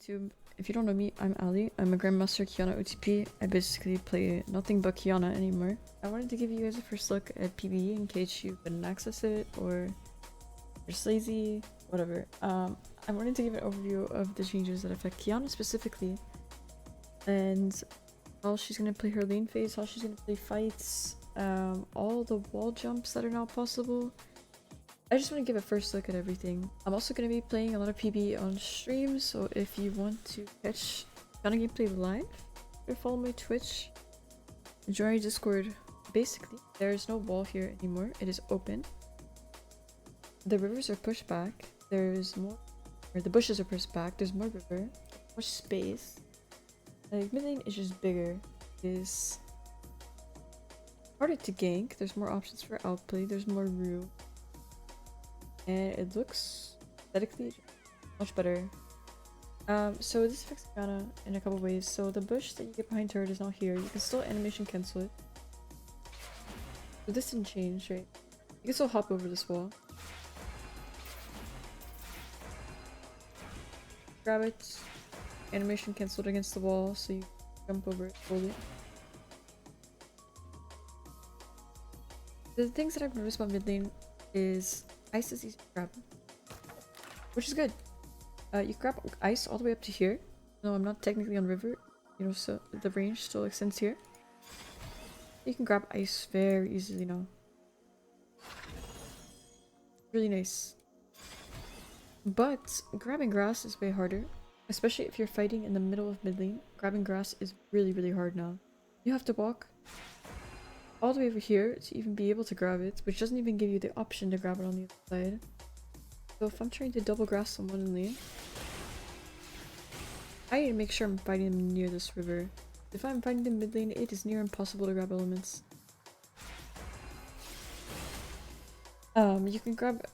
YouTube. If you don't know me, I'm Ali. I'm a Grandmaster Qiyana OTP. I basically play nothing but Qiyana anymore. I wanted to give you guys a first look at PvE in case you couldn't access it or you're just lazy, whatever. I wanted to give an overview of the changes that affect Qiyana specifically and how she's going to play her lane phase, how she's going to play fights, all the wall jumps that are now possible. I just want to give a first look at everything. I'm also going to be playing a lot of PB on stream, so if you want to catch Qiyana gameplay live, or follow my Twitch, join my Discord. Basically, there is no wall here anymore. It is open. The rivers are pushed back. There's more, or the bushes are pushed back. There's more river, more space. Like, Midlane is just bigger. It is harder to gank. There's more options for outplay. There's more room. And it looks aesthetically much better. So this affects Qiyana in a couple ways. So the bush that you get behind Herald is not here. You can still animation cancel it. So this didn't change, right? You can still hop over this wall. Grab it. Animation cancelled against the wall, so you jump over it slowly. The things that I've noticed about Midlane is ice is easy to grab, which is good. You grab ice all the way up to here. No, I'm not technically on river, you know, so the range still extends here. You can grab ice very easily now. Really nice. But grabbing grass is way harder, especially if you're fighting in the middle of mid lane. Grabbing grass is really, really hard now. You have to walk all the way over here to even be able to grab it, which doesn't even give you the option to grab it on the other side. So if I'm trying to double grass someone in lane, I need to make sure I'm fighting them near this river. If I'm fighting them mid lane, it is near impossible to grab elements. You can grab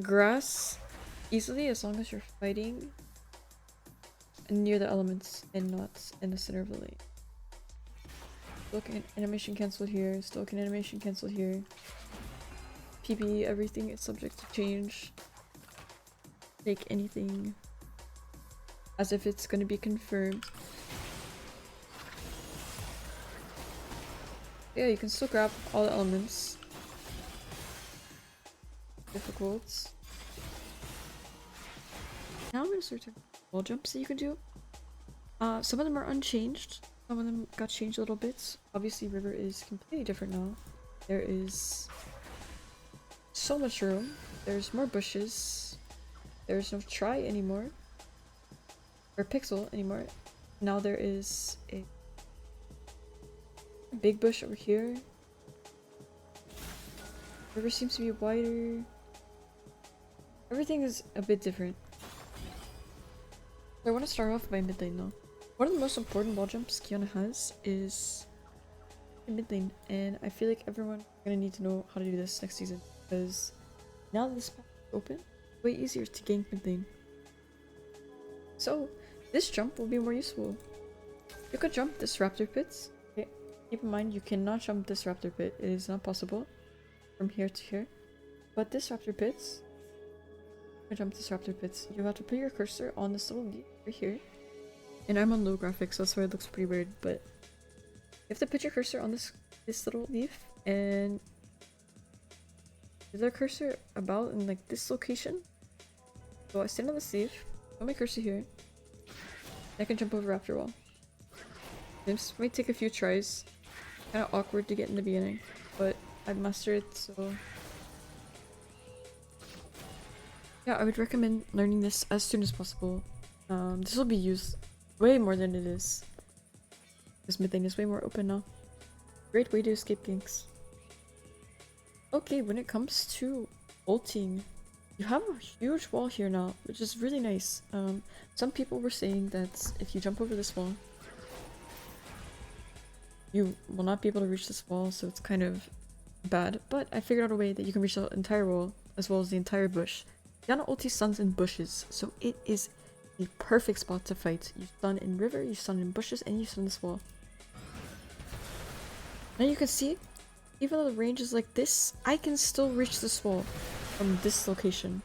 grass easily as long as you're fighting near the elements and not in the center of the lane. Still can animation cancel here, still can animation cancel here. PB, everything is subject to change. Take anything as if it's going to be confirmed. Yeah, you can still grab all the elements. Difficult. Now I'm going to start to wall jumps that you can do. Some of them are unchanged. Some of them got changed a little bit. Obviously, river is completely different now. There is so much room. There's more bushes. There's no try anymore. Or pixel anymore. Now there is a big bush over here. River seems to be wider. Everything is a bit different. So I want to start off by mid lane though. One of the most important wall jumps Qiyana has is in mid lane, and I feel like everyone's gonna need to know how to do this next season because now that this path is open, it's way easier to gank mid lane. So this jump will be more useful. You could jump this Raptor pit. Okay. Keep in mind you cannot jump this Raptor pit. It is not possible from here to here. But this Raptor pit, you can jump this Raptor pit. You have to put your cursor on this little leaf right here. And I'm on low graphics, so that's why it looks pretty weird, but you have to put your cursor on this little leaf, and the cursor about in like this location. So I stand on this leaf, put my cursor here, and I can jump over Raptor wall. This might take a few tries, kind of awkward to get in the beginning, but I've mastered it, so yeah, I would recommend learning this as soon as possible. This will be used way more than it is. This mid lane is way more open now. Great way to escape ganks. Okay, when it comes to ulting, you have a huge wall here now, which is really nice. Some people were saying that if you jump over this wall, you will not be able to reach this wall, so it's kind of bad. But I figured out a way that you can reach the entire wall, as well as the entire bush. Qiyana ulti stuns in bushes, so it is the perfect spot to fight. You stun in river, you stun in bushes, and you stun this wall. Now you can see, even though the range is like this, I can still reach this wall from this location.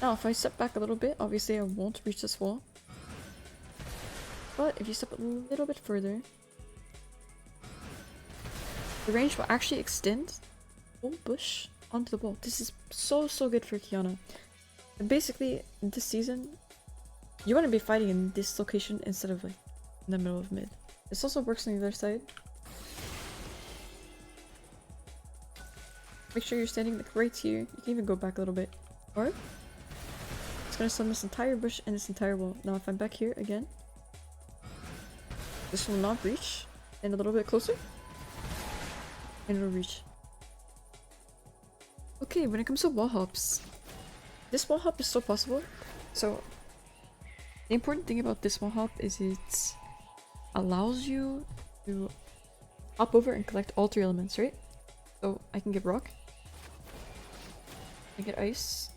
Now, if I step back a little bit, obviously I won't reach this wall. But if you step a little bit further, the range will actually extend the whole bush onto the wall. This is so good for Qiyana. And basically, this season, you want to be fighting in this location instead of like in the middle of mid. This also works on the other side. Make sure you're standing like right here. You can even go back a little bit. Or it's gonna stun this entire bush and this entire wall. Now if I'm back here again, this will not reach. And a little bit closer. And it'll reach. Okay, when it comes to wall hops, this wall hop is still possible. So the important thing about this wall hop is it allows you to hop over and collect all 3 elements, right? So I can get rock, I can get ice,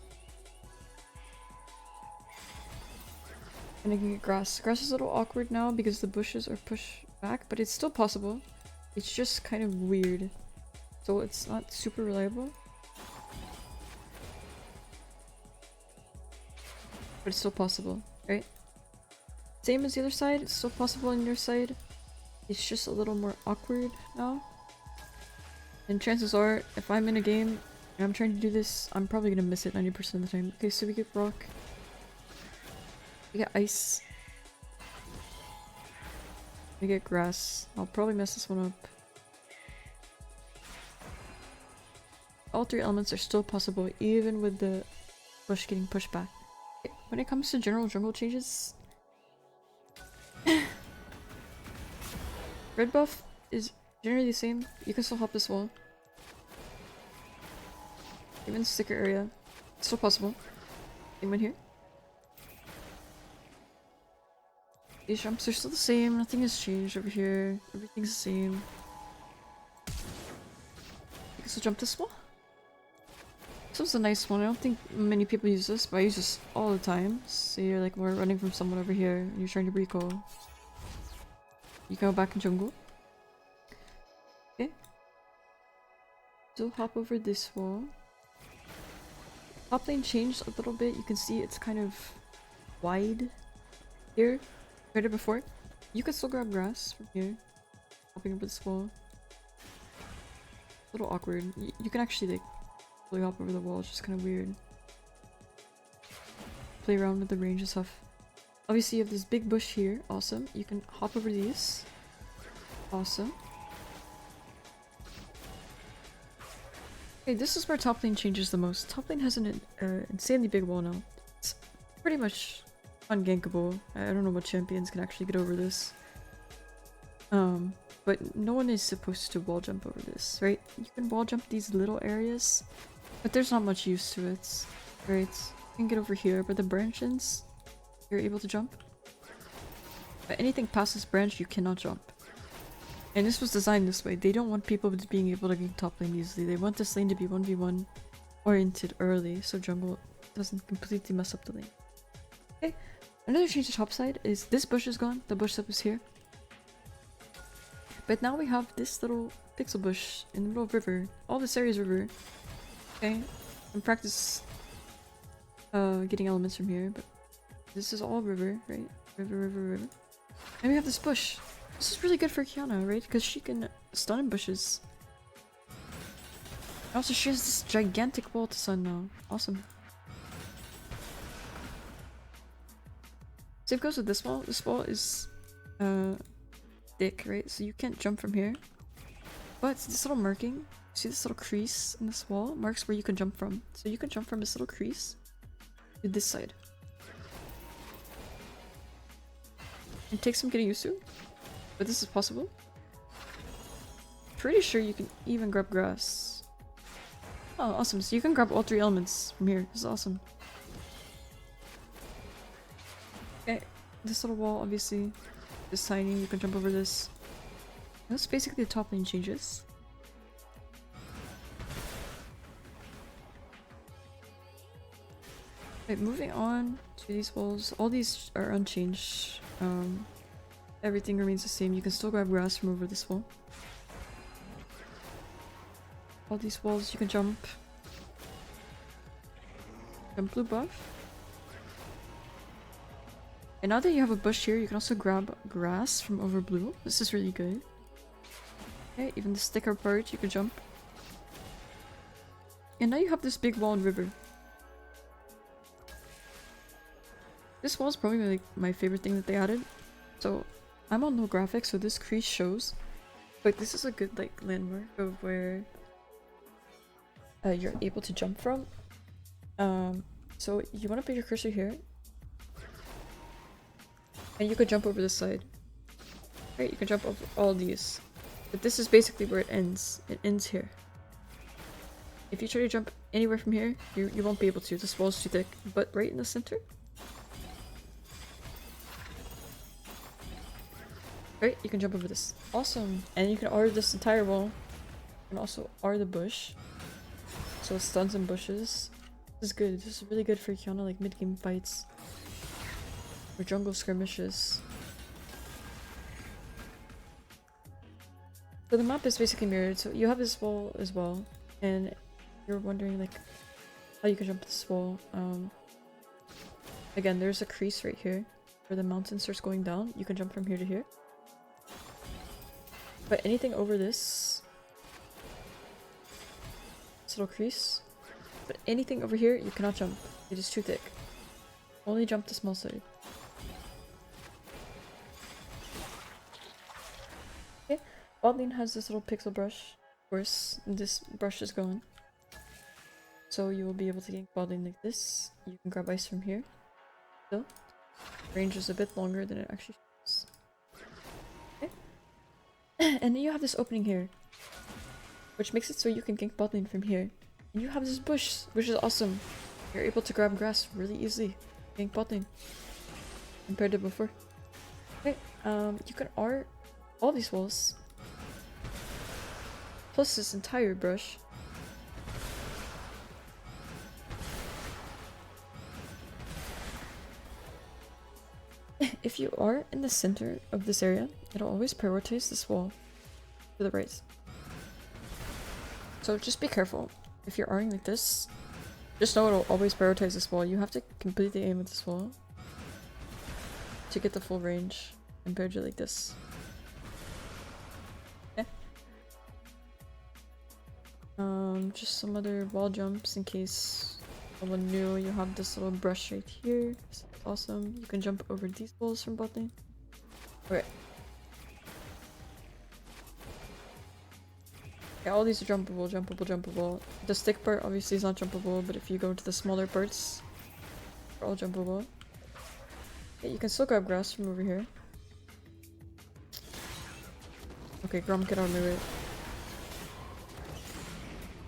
and I can get grass. Grass is a little awkward now because the bushes are pushed back, but it's still possible. It's just kind of weird. So it's not super reliable. But it's still possible, right? Same as the other side, it's still possible on your side. It's just a little more awkward now. And chances are, if I'm in a game and I'm trying to do this, I'm probably gonna miss it 90% of the time. Okay, so we get rock. We get ice. We get grass. I'll probably mess this one up. All 3 elements are still possible, even with the bush getting pushed back. When it comes to general jungle changes, red buff is generally the same. You can still hop this wall. Even sticker area, it's still possible. Same in here. These jumps are still the same. Nothing has changed over here. Everything's the same. You can still jump this wall. This one's a nice one. I don't think many people use this, but I use this all the time. So you're like, we're running from someone over here, and you're trying to recall. You go back in jungle. Okay. So hop over this wall. Toplane changed a little bit. You can see it's kind of wide here compared to before. You can still grab grass from here. Hopping over this wall. A little awkward. You can actually like hop over the wall, it's just kind of weird. Play around with the range and stuff. Obviously you have this big bush here, awesome. You can hop over these. Awesome. Okay, this is where Toplane changes the most. Toplane has an insanely big wall now. It's pretty much ungankable. I don't know what champions can actually get over this. But no one is supposed to wall jump over this, right? You can wall jump these little areas, but there's not much use to it, right? You can get over here, but the branches, you're able to jump. But anything past this branch, you cannot jump. And this was designed this way. They don't want people being able to get top lane easily. They want this lane to be 1v1 oriented early, so jungle doesn't completely mess up the lane. Okay, another change to top side is this bush is gone. The bush that was here. But now we have this little pixel bush in the middle of river. All this area is river. Okay, and practice getting elements from here, but this is all river, right? River. And we have this bush. This is really good for Qiyana, right? Because she can stun in bushes. Also, she has this gigantic wall to stun now. Awesome. Same goes with this wall. This wall is thick, right? So you can't jump from here. But this little marking, see this little crease in this wall? Marks where you can jump from. So you can jump from this little crease to this side. It takes some getting used to, but this is possible. Pretty sure you can even grab grass. Oh, awesome. So you can grab all 3 elements from here. This is awesome. Okay, this little wall, obviously, is tiny. You can jump over this. That's basically the top lane changes. Right, moving on to these walls. All these are unchanged. Everything remains the same. You can still grab grass from over this wall. All these walls you can jump. Jump blue buff. And now that you have a bush here, you can also grab grass from over blue. This is really good. Okay, even the sticker part, you can jump. And now you have this big wall and river. This wall is probably like my favorite thing that they added. So I'm on no graphics, so this crease shows. But this is a good like landmark of where you're able to jump from. So you want to put your cursor here. And you could jump over this side. Right, you can jump over all these. But this is basically where it ends. It ends here. If you try to jump anywhere from here, you won't be able to. This wall's too thick. But right in the center, right, you can jump over this. Awesome. And you can R this entire wall. You can also R the bush. So it stuns in bushes. This is good. This is really good for Qiyana, like mid-game fights. Or jungle skirmishes. So the map is basically mirrored. So you have this wall as well. And you're wondering like how you can jump this wall. Again, there's a crease right here where the mountain starts going down. You can jump from here to here. But anything over this little crease, but anything over here, you cannot jump. It is too thick. Only jump the small side. Okay, Botlane has this little pixel brush. Of course, this brush is gone. So you will be able to gank Botlane like this. You can grab ice from here. Still, range is a bit longer than it actually shows. Okay. And then you have this opening here, which makes it so you can gank Botlane from here. And you have this bush, which is awesome. You're able to grab grass really easily. Gank Botlane. Compared to before. Okay, you can R all these walls. Plus this entire brush. If you are in the center of this area, it'll always prioritize this wall to the right. So just be careful. If you're R-ing like this, just know it'll always prioritize this wall. You have to completely aim at this wall to get the full range compared to like this. Okay. Just some other wall jumps in case someone new. You have this little brush right here. This is awesome. You can jump over these walls from Botlane. Alright. Yeah, all these are jumpable, jumpable, jumpable. The stick part obviously is not jumpable, but if you go to the smaller parts, they're all jumpable. Yeah, you can still grab grass from over here. Okay, Grom, get out of my way. You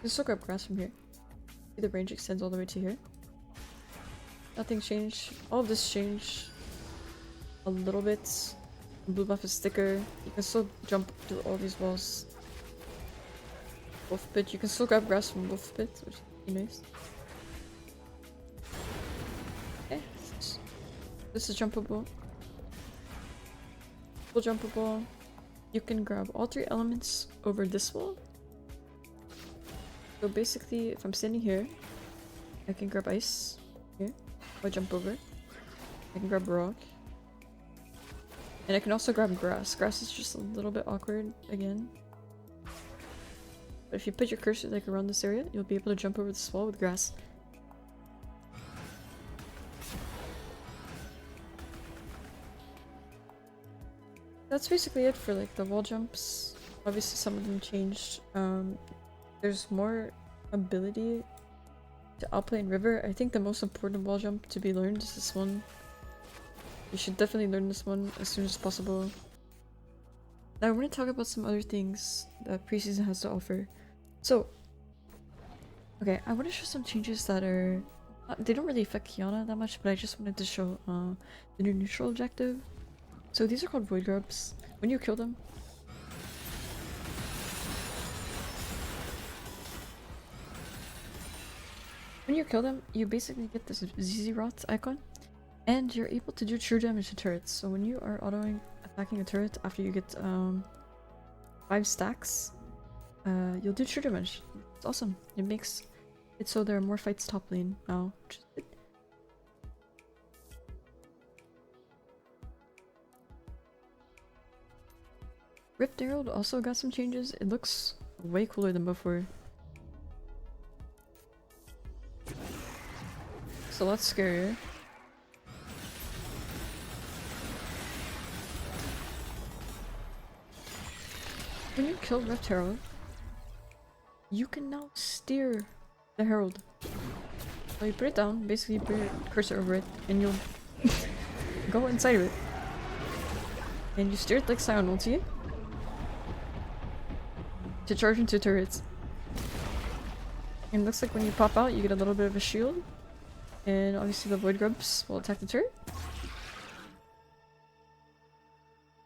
can still grab grass from here. See, the range extends all the way to here. Nothing changed. All of this changed a little bit. Blue buff is thicker. You can still jump through all these walls. Wolf pit. You can still grab grass from wolf pit, which is pretty nice. Okay. This is jumpable. Full jumpable. You can grab all three elements over this wall. So basically, if I'm standing here, I can grab ice here. If I jump over, I can grab rock. And I can also grab grass. Grass is just a little bit awkward again. But if you put your cursor like around this area, you'll be able to jump over this wall with grass. That's basically it for like the wall jumps. Obviously some of them changed. There's more ability to outplane river. I think the most important wall jump to be learned is this one. You should definitely learn this one as soon as possible. Now I want to talk about some other things that Preseason has to offer. So, okay, I want to show some changes that are... they don't really affect Qiyana that much, but I just wanted to show the new neutral objective. So these are called Voidgrubs. When you kill them... when you kill them, you basically get this ZZ Rot icon. And you're able to do true damage to turrets. So when you are autoing attacking a turret after you get 5 stacks, you'll do true damage. It's awesome. It makes it so there are more fights top lane now, which is good. Rift Herald also got some changes. It looks way cooler than before. It's a lot scarier. When you kill Rift Herald, you can now steer the Herald. So you put it down, basically put your cursor over it, and you'll go inside of it. And you steer it like Sion ulti to charge into turrets. And it looks like when you pop out, you get a little bit of a shield. And obviously the Voidgrubs will attack the turret.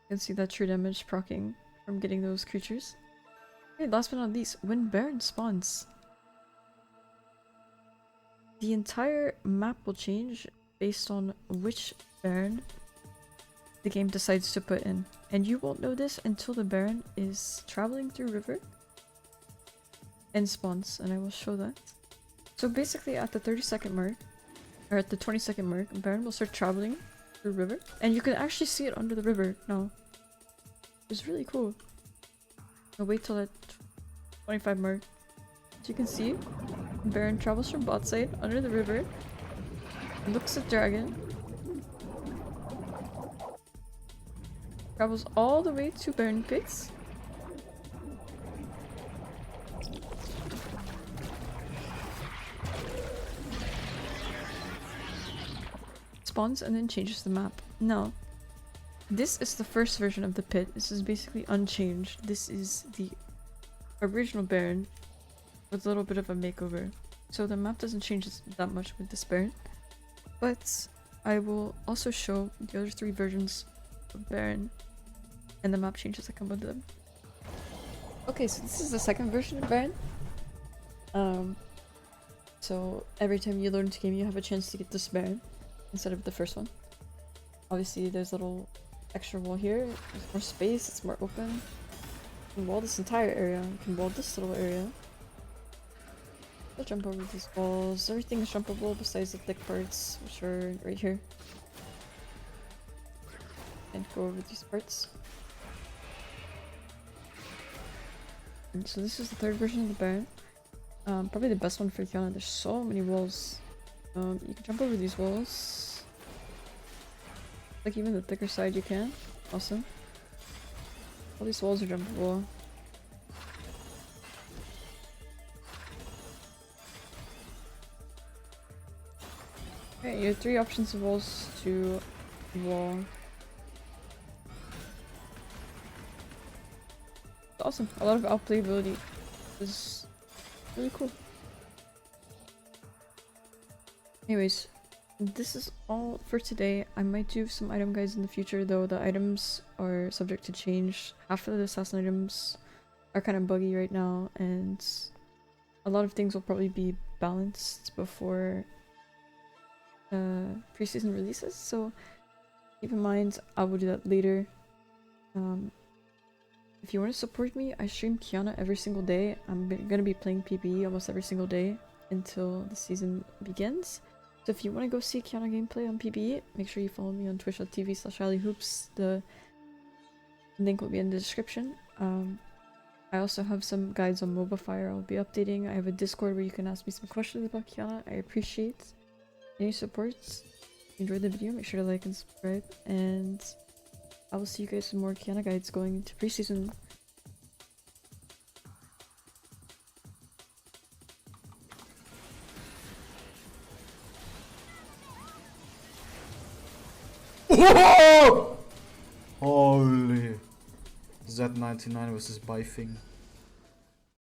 You can see that true damage proccing from getting those creatures. Okay, last but not least, when Baron spawns, the entire map will change based on which Baron the game decides to put in. And you won't know this until the Baron is traveling through river and spawns, and I will show that. So basically at the 30-second mark, or at the 20-second mark, Baron will start traveling through river, and you can actually see it under the river now. It's really cool. I'll wait till that 25 mark. So you can see Baron travels from Botside under the river, looks at dragon, travels all the way to Baron Pits, spawns, and then changes the map. Now, this is the first version of the pit. This is basically unchanged. This is the original Baron with a little bit of a makeover. So the map doesn't change that much with this Baron. But I will also show the other 3 versions of Baron and the map changes that come with them. Okay, so this is the second version of Baron. So every time you load into game, you have a chance to get this Baron instead of the first one. Obviously, there's a little extra wall here. There's more space. It's more open. You can wall this entire area. You can wall this little area. I'll jump over these walls. Everything is jumpable besides the thick parts, which are right here. And go over these parts. And so this is the third version of the Baron. Probably the best one for Qiyana. There's so many walls. You can jump over these walls. Like even the thicker side you can. Awesome. All these walls are jumpable. Okay, you have 3 options of walls to wall. It's awesome. A lot of outplayability. This is really cool. Anyways, this is all for today. I might do some item guides in the future, though the items are subject to change. Half of the assassin items are kind of buggy right now, and a lot of things will probably be balanced before preseason releases, so keep in mind I will do that later. If you want to support me, I stream Qiyana every single day. I'm gonna be playing PvE almost every single day until the season begins. So if you want to go see Qiyana gameplay on PvE, make sure you follow me on twitch.tv/AliHoops. The link will be in the description. I also have some guides on Mobile Fire I'll be updating. I have a Discord where you can ask me some questions about Qiyana. I appreciate any support. If you enjoyed the video, make sure to like and subscribe, and I will see you guys with more Qiyana guides going into preseason. Whoa! Holy Z99 with this buy thing.